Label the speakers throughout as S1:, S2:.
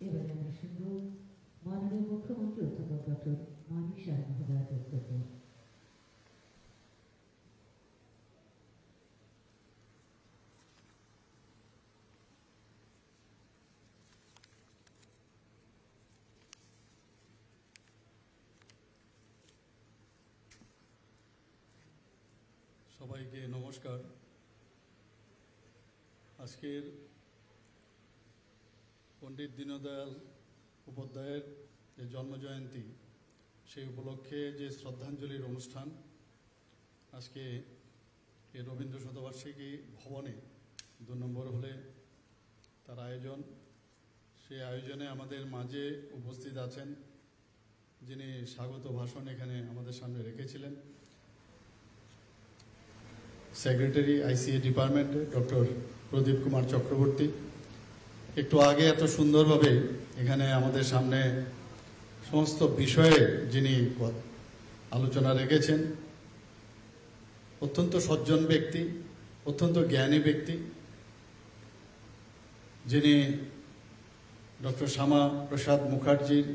S1: এবারে আমরা শুনব মাননীয় মুখ্যমন্ত্রী অধ্যাপক ডক্টর মানিক সাহা মহোদয়ের বক্তব্য।
S2: সবাইকে নমস্কার। আজকের পণ্ডিত দীনদয়াল উপাধ্যায়ের যে জন্মজয়ন্তী, সেই উপলক্ষে যে শ্রদ্ধাঞ্জলির অনুষ্ঠান আজকে এই রবীন্দ্র শতবার্ষিকী ভবনে 2 নম্বর হলে তার আয়োজন। সেই আয়োজনে আমাদের মাঝে উপস্থিত আছেন যিনি স্বাগত ভাষণ এখানে আমাদের সামনে রেখেছিলেন সেক্রেটারি আইসিএ ডিপার্টমেন্টে ডক্টর প্রদীপ কুমার চক্রবর্তী। একটু আগে এত সুন্দরভাবে এখানে আমাদের সামনে সমস্ত বিষয়ে যিনি আলোচনা রেখেছেন, অত্যন্ত সজ্জন ব্যক্তি, অত্যন্ত জ্ঞানী ব্যক্তি, যিনি ডক্টর শ্যামা প্রসাদ মুখার্জির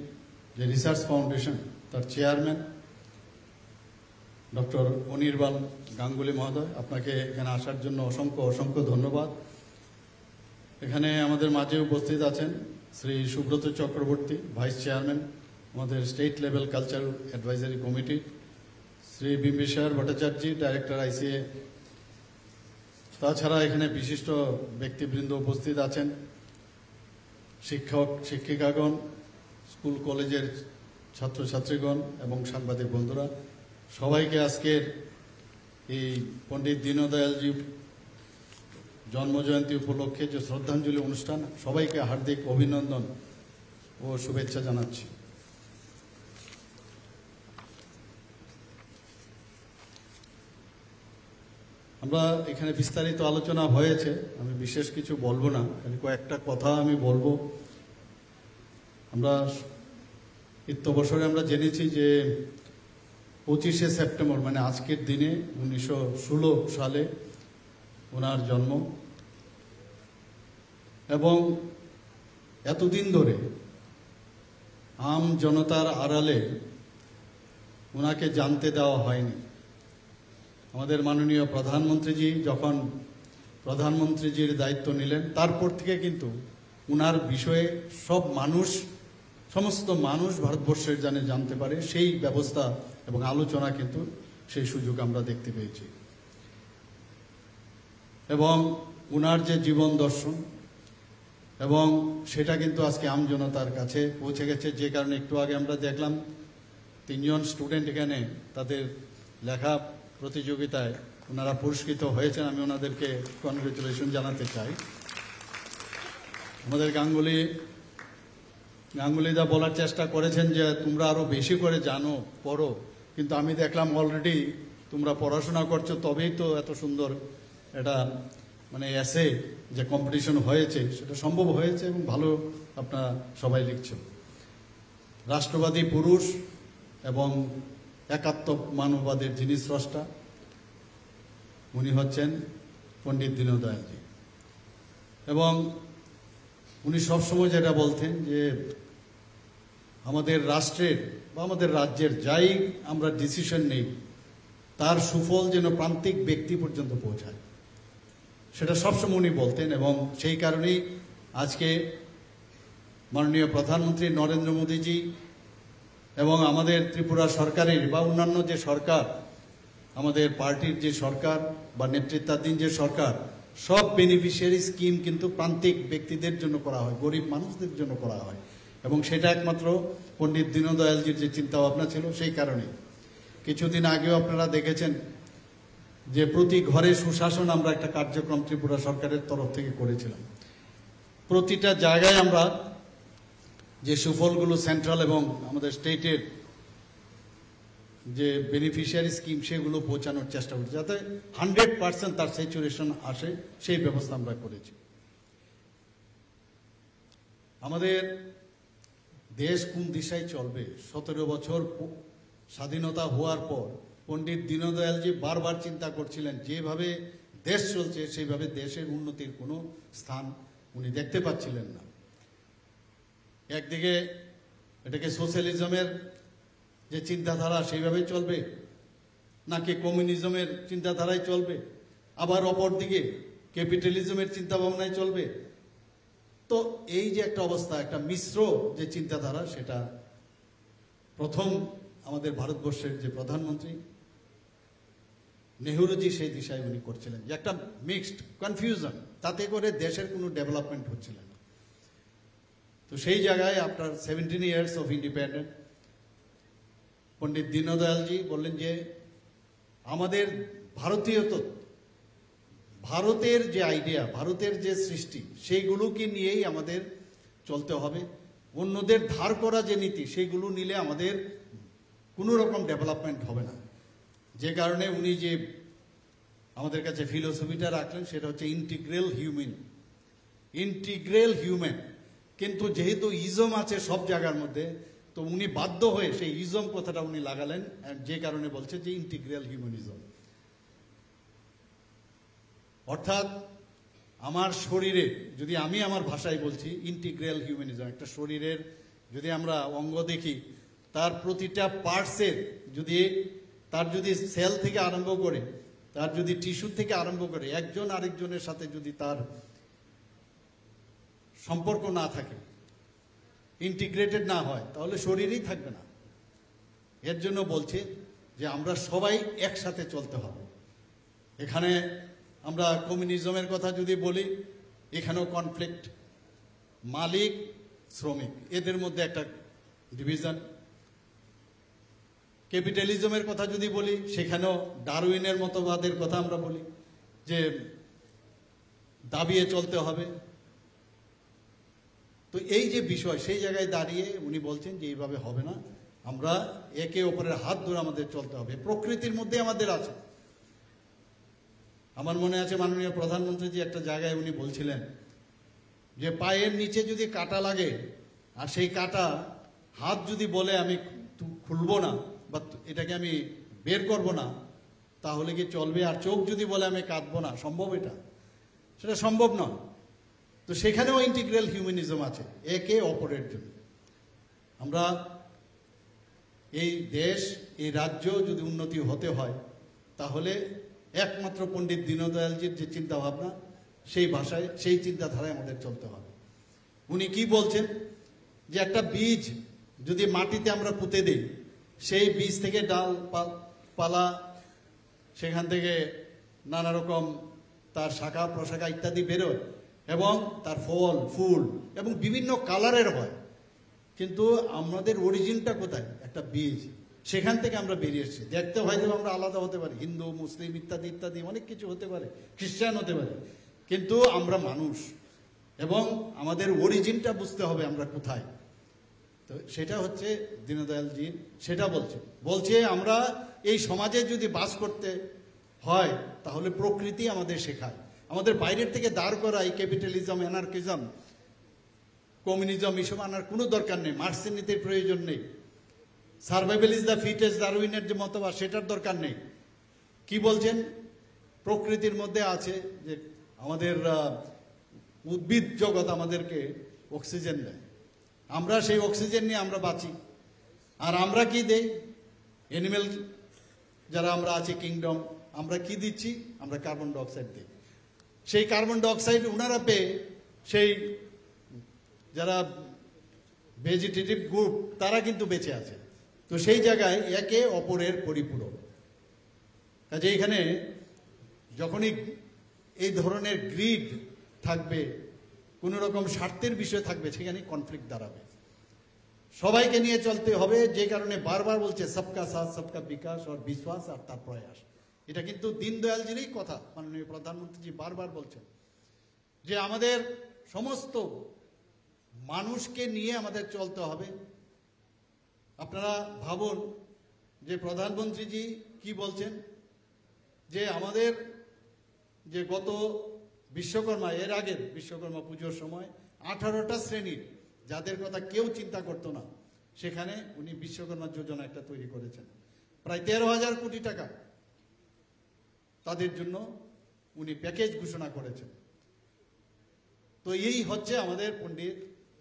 S2: যে রিসার্চ ফাউন্ডেশন তার চেয়ারম্যান ডক্টর অনির্বাণ গাঙ্গুলি মহোদয়। আপনাকে এখানে আসার জন্য অসংখ্য অসংখ্য ধন্যবাদ। এখানে আমাদের মাঝে উপস্থিত আছেন শ্রী সুব্রত চক্রবর্তী, ভাইস চেয়ারম্যান আমাদের state level cultural advisory committee, Shri Bimbisara Bhattacharya, director আইসিএ। তাছাড়া এখানে বিশিষ্ট ব্যক্তিবৃন্দ উপস্থিত আছেন, শিক্ষক শিক্ষিকাগণ, স্কুল কলেজের ছাত্রছাত্রীগণ এবং সাংবাদিক বন্ধুরা। সবাইকে আজকের এই পণ্ডিত দীনদয়ালজি জন্মজয়ন্তী উপলক্ষে যে শ্রদ্ধাঞ্জলি অনুষ্ঠান, সবাইকে হার্দিক অভিনন্দন ও শুভেচ্ছা জানাচ্ছি। আমরা এখানে বিস্তারিত আলোচনা হয়েছে, আমি বিশেষ কিছু বলবো না, কয়েকটা কথা আমি বলবো। আমরা ইত্যবসরে আমরা জেনেছি যে 25শে সেপ্টেম্বর মানে আজকের দিনে 1916 সালে ওনার জন্ম, এবং এতদিন ধরে আম জনতার আড়ালে ওনাকে জানতে দেওয়া হয়নি। আমাদের মাননীয় প্রধানমন্ত্রীজি যখন প্রধানমন্ত্রীজির দায়িত্ব নিলেন, তারপর থেকে কিন্তু ওনার বিষয়ে সমস্ত মানুষ ভারতবর্ষের জানতে পারে, সেই ব্যবস্থা এবং আলোচনা কিন্তু সেই সুযোগ আমরা দেখতে পেয়েছি। এবং উনার যে জীবন দর্শন এবং সেটা কিন্তু আজকে আমজনতার কাছে পৌঁছে গেছে, যে কারণে একটু আগে আমরা দেখলাম 3 জন স্টুডেন্ট এখানে তাদের লেখা প্রতিযোগিতায় ওনারা পুরস্কৃত হয়েছেন। আমি ওনাদেরকে কনগ্রেচুলেশন জানাতে চাই। আমাদের গাঙ্গুলিদা বলার চেষ্টা করেছেন যে তোমরা আরো বেশি করে জানো, পড়ো, কিন্তু আমি দেখলাম অলরেডি তোমরা পড়াশোনা করছো, তবেই তো এত সুন্দর এটা মানে এসে যে কম্পিটিশন হয়েছে সেটা সম্ভব হয়েছে, এবং ভালো আপনারা সবাই লিখছো। রাষ্ট্রবাদী পুরুষ এবং একাত্ম মানববাদের যিনি স্রষ্টা, উনি হচ্ছেন পণ্ডিত দীনদয়ালজি। এবং উনি সবসময় যেটা বলতেন যে আমাদের রাষ্ট্রের বা আমাদের রাজ্যের যাই আমরা ডিসিশন নেই, তার সুফল যেন প্রান্তিক ব্যক্তি পর্যন্ত পৌঁছায়, সেটা সবসময় উনি বলতেন। এবং সেই কারণেই আজকে মাননীয় প্রধানমন্ত্রী নরেন্দ্র মোদীজি এবং আমাদের ত্রিপুরা সরকারের বা অন্যান্য যে সরকার, আমাদের পার্টির যে সরকার বা নেতৃত্বাধীন যে সরকার, সব বেনিফিশিয়ারি স্কিম কিন্তু প্রান্তিক ব্যক্তিদের জন্য করা হয়, গরিব মানুষদের জন্য করা হয়। এবং সেটা একমাত্র পণ্ডিত দীনদয়ালজির যে চিন্তা ভাবনা ছিল, সেই কারণে কিছুদিন আগেও আপনারা দেখেছেন যে প্রতি ঘরে সুশাসন আমরা একটা কার্যক্রম ত্রিপুরা সরকারের তরফ থেকে করেছিলাম। প্রতিটা জায়গায় আমরা যে সুফলগুলো সেন্ট্রাল এবং আমাদের স্টেটের যে বেনিফিশিয়ারি স্কিম সেগুলো পৌঁছানোর চেষ্টা করছি, যাতে 100% তার স্যাচুরেশন আসে, সেই ব্যবস্থা আমরা করেছি। আমাদের দেশ কোন দিশায় চলবে, 17 বছর স্বাধীনতা হওয়ার পর পণ্ডিত দীনদয়ালজি বারবার চিন্তা করছিলেন, যেভাবে দেশ চলছে সেইভাবে দেশের উন্নতির কোনো স্থান উনি দেখতে পাচ্ছিলেন না। একদিকে এটাকে সোশ্যালিজমের যে চিন্তাধারা সেইভাবেই চলবে, নাকি কমিউনিজমের চিন্তাধারায় চলবে, আবার অপরদিকে ক্যাপিটালিজমের চিন্তা ভাবনায় চলবে। তো এই যে একটা অবস্থা, একটা মিশ্র যে চিন্তাধারা, সেটা প্রথম আমাদের ভারতবর্ষের যে প্রধানমন্ত্রী নেহরুজি সেই দিশায় উনি করছিলেন, যে একটা মিক্সড কনফিউশন, তাতে করে দেশের কোনো ডেভেলপমেন্ট হচ্ছিল না। তো সেই জায়গায় আফটার 17 ইয়ার্স অফ ইন্ডিপেন্ডেন্ট পণ্ডিত দীনদয়ালজি বললেন যে আমাদের ভারতের যে আইডিয়া, ভারতের যে সৃষ্টি, সেইগুলোকে নিয়েই আমাদের চলতে হবে। অন্যদের ধার করা যে নীতি, সেইগুলো নিলে আমাদের কোনো রকম ডেভেলপমেন্ট হবে না। যে কারণে উনি যে আমাদের কাছে ফিলোসফিটা রাখলেন, সেটা হচ্ছে ইন্টিগ্রাল হিউম্যান। কিন্তু যেহেতু ইজম আছে সব জায়গার মধ্যে, তো উনি বাধ্য হয়ে সেই ইজম কথাটা উনি লাগালেন, যে কারণে বলছে যে ইন্টিগ্রাল হিউম্যানিজম। অর্থাৎ আমার শরীরে, যদি আমি আমার ভাষায় বলছি, ইন্টিগ্রাল হিউম্যানিজম, একটা শরীরের যদি আমরা অঙ্গ দেখি, তার প্রতিটা পার্টসের তার যদি সেল থেকে আরম্ভ করে, তার যদি টিস্যু থেকে আরম্ভ করে, একজন আরেকজনের সাথে যদি তার সম্পর্ক না থাকে, ইন্টিগ্রেটেড না হয়, তাহলে শরীরই থাকবে না। এর জন্য বলছে যে আমরা সবাই একসাথে চলতে হবে। এখানে আমরা কমিউনিজমের কথা যদি বলি, এখানেও কনফ্লিক্ট, মালিক শ্রমিক এদের মধ্যে একটা ডিভিশন। ক্যাপিটালিজমের কথা যদি বলি, সেখানেও ডারউইনের মতবাদের কথা আমরা বলি, যে দাবিয়ে চলতে হবে। তো এই যে বিষয়, সেই জায়গায় দাঁড়িয়ে উনি বলছেন যে এইভাবে হবে না, আমরা একে অপরের হাত ধরে আমাদের চলতে হবে। প্রকৃতির মধ্যে আমাদের আছে। আমার মনে আছে মাননীয় প্রধানমন্ত্রী যে একটা জায়গায় উনি বলছিলেন যে পায়ের নিচে যদি কাটা লাগে, আর সেই কাটা হাত যদি বলে আমি খুলবো না বা এটাকে আমি বের করব না, তাহলে কি চলবে? আর চোখ যদি বলে আমি কাঁদবো না, সম্ভব? সেটা সম্ভব নয়। তো সেখানেও ইন্টিগ্রাল হিউম্যানিজম আছে, একে অপরের জন্য। আমরা এই দেশ, এই রাজ্য যদি উন্নতি হতে হয়, তাহলে একমাত্র পণ্ডিত দীনদয়ালজির যে চিন্তা ভাবনা, সেই ভাষায়, সেই চিন্তাধারায় আমাদের চলতে হবে। উনি কি বলছেন, যে একটা বীজ যদি মাটিতে আমরা পুঁতে দিই, সেই বীজ থেকে ডাল পালা, সেখান থেকে নানা রকম তার শাখা প্রশাখা ইত্যাদি বেরোয়, এবং তার ফল ফুল এবং বিভিন্ন কালারের হয়। কিন্তু আমাদের অরিজিনটা কোথায়? একটা বীজ, সেখান থেকে আমরা বেরিয়ে এসেছি। দেখতে হয়তো আমরা আলাদা হতে পারি, হিন্দু মুসলিম ইত্যাদি ইত্যাদি অনেক কিছু হতে পারে, খ্রিস্টান হতে পারে, কিন্তু আমরা মানুষ, এবং আমাদের অরিজিনটা বুঝতে হবে আমরা কোথায়। তো সেটা হচ্ছে দীনদয়ালজি সেটা বলছে আমরা এই সমাজে যদি বাস করতে হয়, তাহলে প্রকৃতি আমাদের শেখায়। আমাদের বাইরের থেকে দাঁড় করা এই ক্যাপিটালিজম, অ্যানার্কিজম, কমিউনিজম, এসব আনার কোনো দরকার নেই। মার্ক্সের নীতির প্রয়োজন নেই। সার্ভাইভাল ইজ দ্য ফিটেস্ট, ডারউইনের যে মতবাদ, সেটার দরকার নেই। কি বলছেন? প্রকৃতির মধ্যে আছে যে আমাদের উদ্ভিদ জগৎ আমাদেরকে অক্সিজেন দেয়, আমরা সেই অক্সিজেন নিয়ে আমরা বাঁচি। আর আমরা কি দেই? অ্যানিমেল যারা আমরা আছি, কিংডম, আমরা কি দিচ্ছি? আমরা কার্বন ডাইঅক্সাইড দিই। সেই কার্বন ডাইঅক্সাইড ওনারা পেয়ে, সেই যারা ভেজিটেটিভ গ্রুপ, তারা কিন্তু বেঁচে আছে। তো সেই জায়গায় একে অপরের পরিপূরক। কাজে এখানে যখনই এই ধরনের গ্রিড থাকবে, কোনো রকম স্বার্থের বিষয় থাকবে, সেখানে কনফ্লিক্ট দাঁড়াবে। সবাইকে নিয়ে চলতে হবে, যে কারণে বারবার বলছে সবকা সাথ সবকা বিকাশ আর বিশ্বাস আর তার প্রয়াস। এটা কিন্তু দীনদয়ালজিরই কথা, মাননীয় প্রধানমন্ত্রীজি বারবার বলছেন যে আমাদের সমস্ত মানুষকে নিয়ে আমাদের চলতে হবে। আপনারা ভাবুন যে প্রধানমন্ত্রীজি কি বলছেন, যে আমাদের যে গত বিশ্বকর্মা, এর আগের বিশ্বকর্মা পুজোর সময় 18টা শ্রেণীর, যাদের কথা কেউ চিন্তা করতো না, সেখানে উনি বিশ্বকর্মা যোজনা একটা তৈরি করেছেন। প্রায় 13,000 কোটি টাকা তাদের জন্য উনি প্যাকেজ ঘোষণা করেছেন। তো এই হচ্ছে আমাদের পণ্ডিত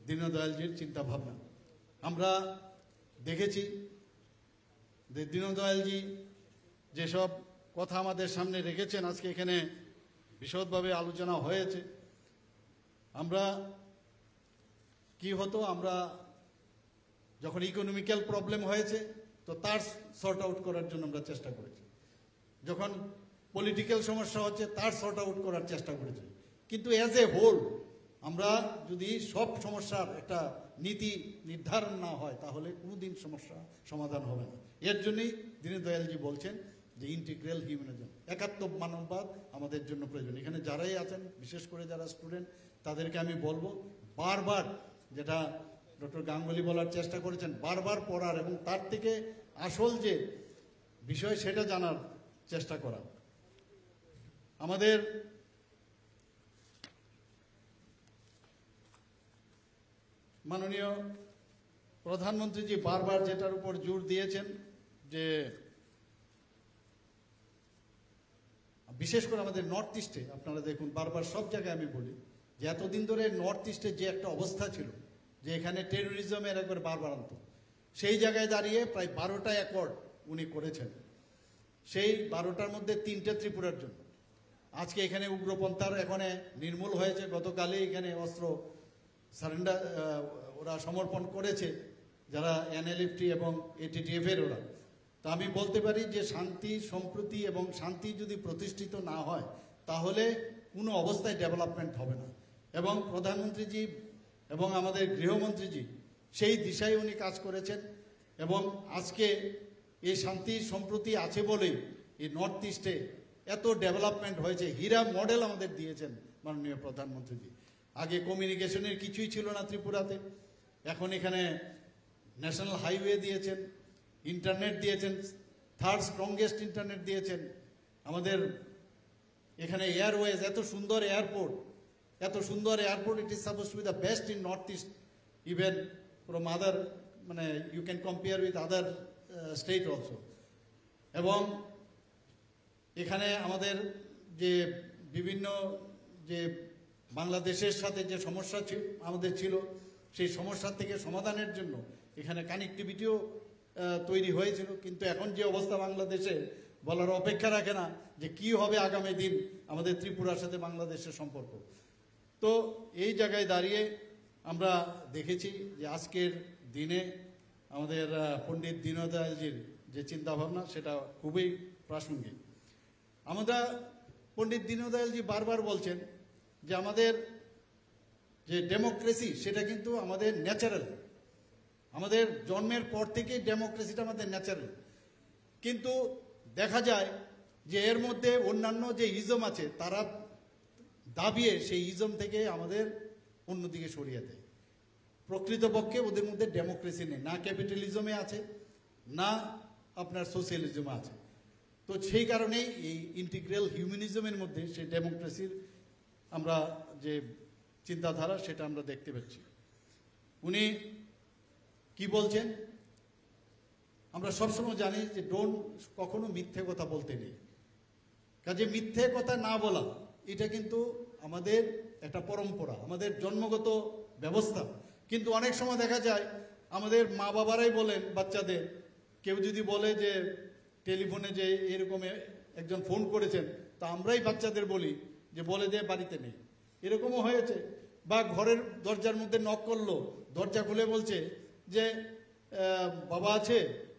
S2: দীনদয়ালজির চিন্তা ভাবনা। আমরা দেখেছি যে দীনদয়ালজি যেসব কথা আমাদের সামনে রেখেছেন, আজকে এখানে বিশদভাবে আলোচনা হয়েছে। আমরা কি হতো, আমরা যখন ইকোনমিক্যাল প্রবলেম হয়েছে তো তার সর্ট আউট করার জন্য আমরা চেষ্টা করেছি, যখন পলিটিক্যাল সমস্যা হচ্ছে তার সর্ট আউট করার চেষ্টা করেছি। কিন্তু অ্যাজ এ হোল আমরা যদি সব সমস্যার একটা নীতি নির্ধারণ না হয় তাহলে কোনোদিন সমস্যা সমাধান হবে না। এর জন্যই দীনদয়ালজি বলছেন যে ইন্টিগ্রাল হিউম্যানিজম, একাত্ম মানববাদ আমাদের জন্য প্রয়োজন। এখানে যারাই আছেন, বিশেষ করে যারা স্টুডেন্ট, তাদেরকে আমি বলবো বারবার, যেটা ডক্টর গাঙ্গুলি বলার চেষ্টা করেছেন, বারবার পড়ার এবং তার থেকে আসল যে বিষয় সেটা জানার চেষ্টা করা। আমাদের মাননীয় প্রধানমন্ত্রীজি বারবার যেটার উপর জোর দিয়েছেন যে বিশেষ করে আমাদের নর্থ ইস্টে, আপনারা দেখুন বারবার সব জায়গায় আমি বলি যে এতদিন ধরে নর্থ ইস্টে যে একটা অবস্থা ছিল যে এখানে টেরোরিজমের একবার বারবার আনত, সেই জায়গায় দাঁড়িয়ে প্রায় 12টা অ্যাকর্ড উনি করেছেন। সেই 12টার মধ্যে 3টে ত্রিপুরার জন্য। আজকে এখানে উগ্রপন্থার এখানে নির্মূল হয়েছে, গতকালই এখানে অস্ত্র সারেন্ডার ওরা সমর্পণ করেছে যারা এনএলএফটি এবং এটিটিএফ এর ওরা। তো আমি বলতে পারি যে শান্তি, সম্প্রীতি এবং শান্তি যদি প্রতিষ্ঠিত না হয় তাহলে কোনো অবস্থায় ডেভেলপমেন্ট হবে না। এবং প্রধানমন্ত্রীজি এবং আমাদের গৃহমন্ত্রীজি সেই দিশায় উনি কাজ করেছেন। এবং আজকে এই শান্তি সম্প্রীতি আছে বলেই এই নর্থ ইস্টে এত ডেভেলপমেন্ট হয়েছে। হীরা মডেল আমাদের দিয়েছেন মাননীয় প্রধানমন্ত্রীজি। আগে কমিউনিকেশনের কিছুই ছিল না ত্রিপুরাতে, এখন এখানে ন্যাশনাল হাইওয়ে দিয়েছেন, ইন্টারনেট দিয়েছেন, থার্ড স্ট্রংগেস্ট ইন্টারনেট দিয়েছেন। আমাদের এখানে এয়ারওয়েজ, এত সুন্দর এয়ারপোর্ট, এত সুন্দর airport, it is suppose to be the best in North East, even from other, মানে you can compare with other state also. এবং এখানে আমাদের যে বিভিন্ন যে বাংলাদেশের সাথে যে সমস্যা আমাদের ছিল, সেই সমস্যার থেকে সমাধানের জন্য এখানে কানেক্টিভিটিও তৈরি হয়েছিল। কিন্তু এখন যে অবস্থা বাংলাদেশে, বলার অপেক্ষা রাখে না যে কি হবে আগামী দিন আমাদের ত্রিপুরার সাথে বাংলাদেশের সম্পর্ক। তো এই জায়গায় দাঁড়িয়ে আমরা দেখেছি যে আজকের দিনে আমাদের পণ্ডিত দীনদয়ালজির যে চিন্তাভাবনা সেটা খুবই প্রাসঙ্গিক। আমরা পণ্ডিত দীনদয়ালজি বারবার বলছেন যে আমাদের যে ডেমোক্রেসি সেটা কিন্তু আমাদের ন্যাচারাল, আমাদের জন্মের পর থেকেই ডেমোক্রেসিটা আমাদের ন্যাচারাল। কিন্তু দেখা যায় যে এর মধ্যে অন্যান্য যে ইজম আছে তারা দাবিয়ে সেই ইজম থেকে আমাদের অন্যদিকে সরিয়ে দেয়। প্রকৃতপক্ষে ওদের মধ্যে ডেমোক্রেসি নেই, না ক্যাপিটালিজমে আছে না আপনার সোশ্যালিজমে আছে। তো সেই কারণেই এই ইন্টিগ্রাল হিউম্যানিজমের মধ্যে সেই ডেমোক্রেসির আমরা যে চিন্তাধারা সেটা আমরা দেখতে পাচ্ছি। উনি কি বলছেন, আমরা সবসময় জানি যে কখনো মিথ্যে কথা বলতে নেই। কাজে মিথ্যে কথা না বলা এটা কিন্তু আমাদের একটা পরম্পরা, আমাদের জন্মগত ব্যবস্থা। কিন্তু অনেক সময় দেখা যায় আমাদের মা বাবারাই বলেন বাচ্চাদের, কেউ যদি বলে যে টেলিফোনে যে এরকম একজন ফোন করেছেন, তা আমরাই বাচ্চাদের বলি যে বলে দে বাড়িতে নেই। এরকমও হয়েছে। বা ঘরের দরজার মধ্যে নক করলো, দরজা খুলে বলছে যে বাবা আছে,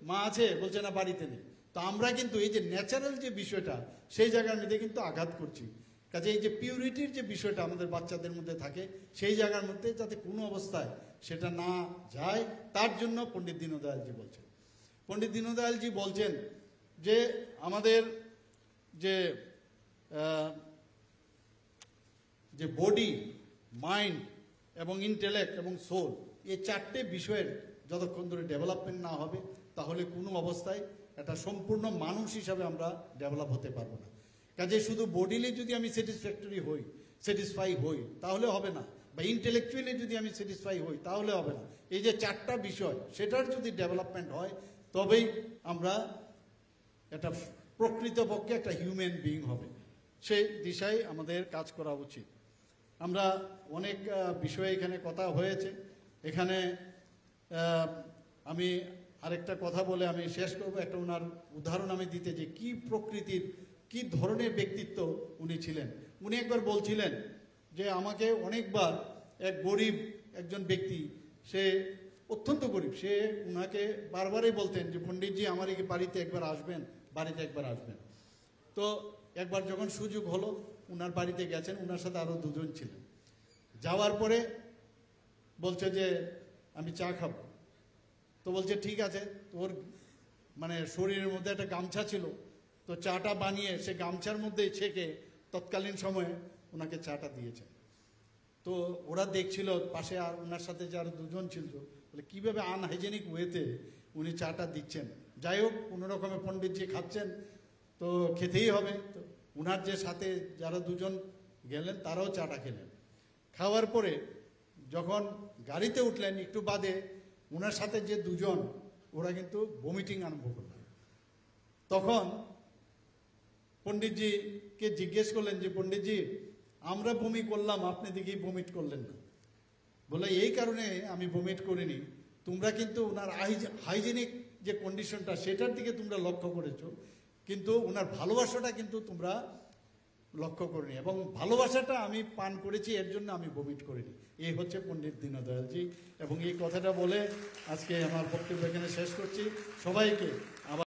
S2: মা আছে, বলছে না বাড়িতে নেই। তো আমরা কিন্তু এই যে ন্যাচারাল যে বিষয়টা সেই জায়গার মধ্যে কিন্তু আঘাত করছি। কাজে এই যে পিউরিটির যে বিষয়টা আমাদের বাচ্চাদের মধ্যে থাকে সেই জায়গার মধ্যে যাতে কোনো অবস্থায় সেটা না যায়, তার জন্য পণ্ডিত দীনদয়ালজি বলছেন। পণ্ডিত দীনদয়ালজি বলছেন যে আমাদের যে বডি, মাইন্ড এবং ইন্টেলেক্ট এবং সোল, এই চারটে বিষয়ের যতক্ষণ ধরে ডেভেলপমেন্ট না হবে তাহলে কোনো অবস্থায় একটা সম্পূর্ণ মানুষ হিসাবে আমরা ডেভেলপ হতে পারবো না। কাজে শুধু বডিলি যদি আমি স্যাটিসফাই হই তাহলে হবে না, বা ইন্টেলেকচুয়ালি যদি আমি স্যাটিসফাই হই তাহলে হবে না। এই যে চারটা বিষয় সেটার যদি ডেভেলপমেন্ট হয় তবেই আমরা একটা প্রকৃতপক্ষে একটা হিউম্যান বিইং হবে। সেই দিশায় আমাদের কাজ করা উচিত। আমরা অনেক বিষয়ে এখানে কথা হয়েছে। এখানে আমি আরেকটা কথা বলে আমি শেষ করবো। একটা ওনার উদাহরণ আমি দিতে, যে কি প্রকৃতির কি ধরনের ব্যক্তিত্ব উনি ছিলেন। উনি একবার বলছিলেন যে আমাকে অনেকবার এক গরিব একজন ব্যক্তি, সে অত্যন্ত গরিব, সে উনাকে বারবারই বলতেন যে পণ্ডিতজি আমার এই বাড়িতে একবার আসবেন, বাড়িতে একবার আসবেন। তো একবার যখন সুযোগ হলো উনার বাড়িতে গেছেন, উনার সাথে আরও দুজন ছিলেন। যাওয়ার পরে বলছে যে আমি চা খাবো। তো বলছে ঠিক আছে। তোর মানে শরীরের মধ্যে একটা গামছা ছিল, তো চাটা বানিয়ে সে গামছার মধ্যে ছেঁকে তৎকালীন সময়ে ওনাকে চাটা দিয়েছে। তো ওরা দেখছিল পাশে, আর ওনার সাথে যে আরো দুজন ছিল, বলে কীভাবে আনহাইজেনিক ওয়েতে উনি চাটা দিচ্ছেন। যাই হোক, কোনো রকমে পণ্ডিতজি খাচ্ছেন, তো খেতেই হবে। তো উনার যে সাথে যারা দুজন গেলেন তারাও চাটা খেলেন। খাওয়ার পরে যখন গাড়িতে উঠলেন একটু বাদে ওনার সাথে যে দুজন, ওরা কিন্তু ভমিটিং আরম্ভ করলেন। তখন পণ্ডিতজিকে জিজ্ঞেস করলেন যে পণ্ডিতজি আমরা বমি করলাম, আপনি দিকেই বমিট করলেন না। বলে এই কারণে আমি বমিট করিনি, তোমরা কিন্তু ওনার হাইজেনিক যে কন্ডিশনটা সেটার দিকে তোমরা লক্ষ্য করেছো, কিন্তু ওনার ভালোবাসাটা কিন্তু তোমরা লক্ষ্য করিনি, এবং ভালোবাসাটা আমি পান করেছি, এর জন্য আমি বমিট করিনি। এই হচ্ছে পণ্ডিত দীনদয়ালজি। এবং এই কথাটা বলে আজকে আমার বক্তব্য এখানে শেষ করছি। সবাইকে আবার